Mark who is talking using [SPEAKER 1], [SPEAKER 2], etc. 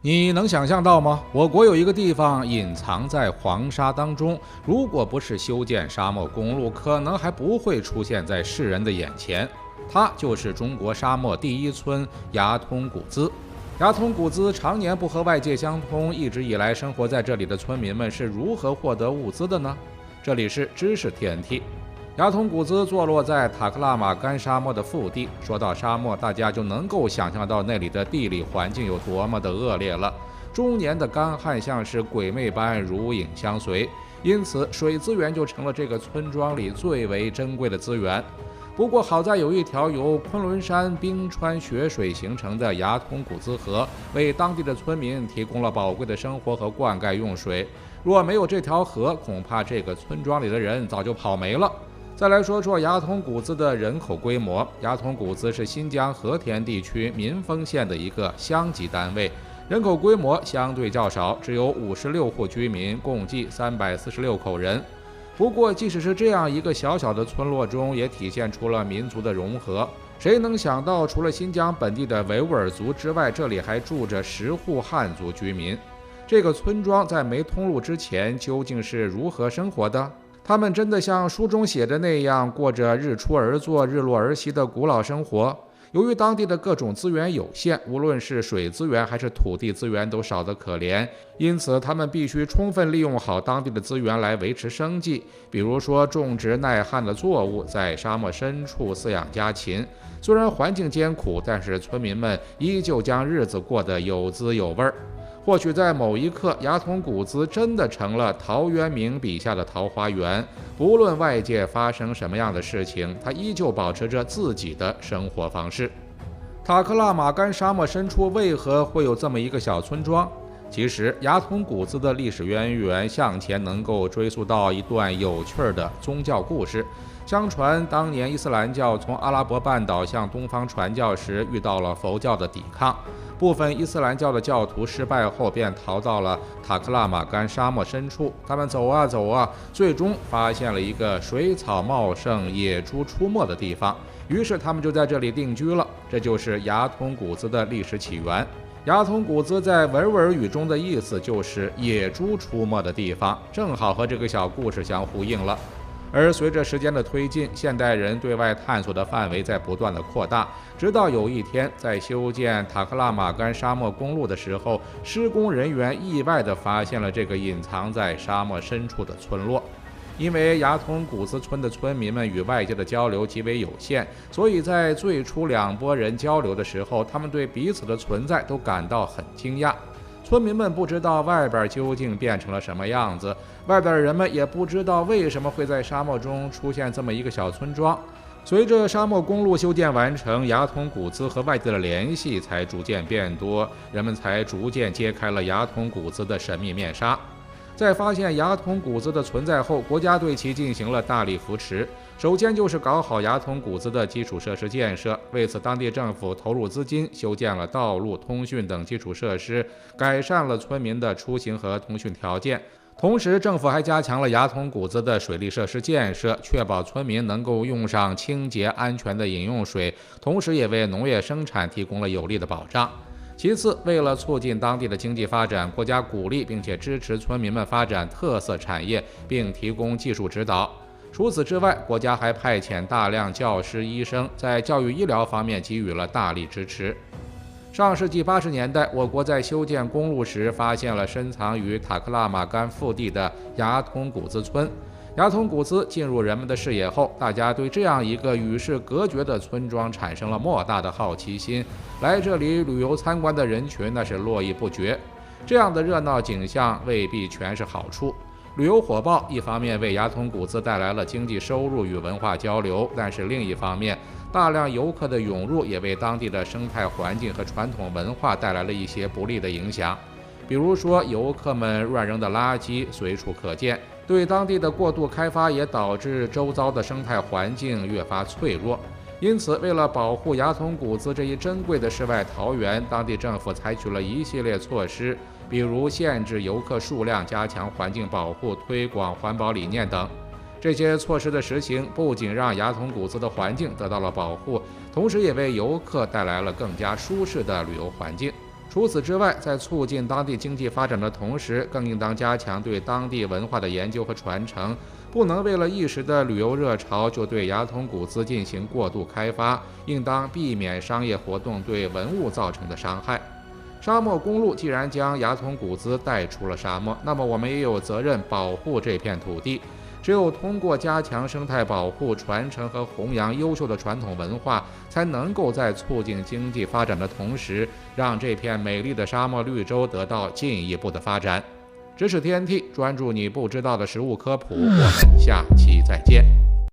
[SPEAKER 1] 你能想象到吗？我国有一个地方隐藏在黄沙当中，如果不是修建沙漠公路，可能还不会出现在世人的眼前。它就是中国沙漠第一村牙通古孜。牙通古孜常年不和外界相通，一直以来生活在这里的村民们是如何获得物资的呢？这里是知识 TNT。牙通古孜坐落在塔克拉玛干沙漠的腹地。说到沙漠，大家就能够想象到那里的地理环境有多么的恶劣了。终年的干旱像是鬼魅般如影相随，因此水资源就成了这个村庄里最为珍贵的资源。不过好在有一条由昆仑山冰川雪水形成的牙通古孜河，为当地的村民提供了宝贵的生活和灌溉用水。若没有这条河，恐怕这个村庄里的人早就跑没了。再来说说牙通古孜的人口规模。牙通古孜是新疆和田地区民丰县的一个乡级单位，人口规模相对较少，只有56户居民，共计346口人。不过，即使是这样一个小小的村落中，也体现出了民族的融合。谁能想到，除了新疆本地的维吾尔族之外，这里还住着10户汉族居民？这个村庄在没通路之前究竟是如何生活的？他们真的像书中写的那样，过着日出而作、日落而息的古老生活？由于当地的各种资源有限，无论是水资源还是土地资源都少得可怜，因此他们必须充分利用好当地的资源来维持生计。比如说种植耐旱的作物，在沙漠深处饲养家禽。虽然环境艰苦，但是村民们依旧将日子过得有滋有味儿。或许在某一刻，牙通古孜真的成了陶渊明笔下的桃花源。不论外界发生什么样的事情，它依旧保持着自己的生活方式。塔克拉玛干沙漠深处为何会有这么一个小村庄？其实，牙通古孜的历史渊源向前能够追溯到一段有趣的宗教故事。相传，当年伊斯兰教从阿拉伯半岛向东方传教时，遇到了佛教的抵抗。部分伊斯兰教的教徒失败后，便逃到了塔克拉玛干沙漠深处。他们走啊走啊，最终发现了一个水草茂盛、野猪出没的地方。于是他们就在这里定居了。这就是牙通古孜的历史起源。牙通古孜在维吾尔语中的意思就是野猪出没的地方，正好和这个小故事相呼应了。而随着时间的推进，现代人对外探索的范围在不断的扩大，直到有一天，在修建塔克拉玛干沙漠公路的时候，施工人员意外地发现了这个隐藏在沙漠深处的村落。因为牙通古孜村的村民们与外界的交流极为有限，所以在最初两拨人交流的时候，他们对彼此的存在都感到很惊讶。村民们不知道外边究竟变成了什么样子，外边的人们也不知道为什么会在沙漠中出现这么一个小村庄。随着沙漠公路修建完成，牙通古孜和外界的联系才逐渐变多，人们才逐渐揭开了牙通古孜的神秘面纱。在发现牙通古孜的存在后，国家对其进行了大力扶持。首先就是搞好牙通古孜的基础设施建设，为此当地政府投入资金修建了道路、通讯等基础设施，改善了村民的出行和通讯条件。同时，政府还加强了牙通古孜的水利设施建设，确保村民能够用上清洁安全的饮用水，同时也为农业生产提供了有力的保障。其次，为了促进当地的经济发展，国家鼓励并且支持村民们发展特色产业，并提供技术指导。除此之外，国家还派遣大量教师、医生，在教育医疗方面给予了大力支持。上世纪80年代，我国在修建公路时，发现了深藏于塔克拉玛干腹地的牙通古孜村。牙通古孜进入人们的视野后，大家对这样一个与世隔绝的村庄产生了莫大的好奇心，来这里旅游参观的人群那是络绎不绝。这样的热闹景象未必全是好处。旅游火爆一方面为牙通古孜带来了经济收入与文化交流，但是另一方面，大量游客的涌入也为当地的生态环境和传统文化带来了一些不利的影响。比如说，游客们乱扔的垃圾随处可见，对当地的过度开发也导致周遭的生态环境越发脆弱。因此，为了保护牙通古孜这一珍贵的世外桃源，当地政府采取了一系列措施，比如限制游客数量、加强环境保护、推广环保理念等。这些措施的实行，不仅让牙通古孜的环境得到了保护，同时也为游客带来了更加舒适的旅游环境。除此之外，在促进当地经济发展的同时，更应当加强对当地文化的研究和传承，不能为了一时的旅游热潮就对牙筒古兹进行过度开发，应当避免商业活动对文物造成的伤害。沙漠公路既然将牙筒古兹带出了沙漠，那么我们也有责任保护这片土地。只有通过加强生态保护、传承和弘扬优秀的传统文化，才能够在促进经济发展的同时，让这片美丽的沙漠绿洲得到进一步的发展。知识 TNT 专注你不知道的食物科普，我们下期再见。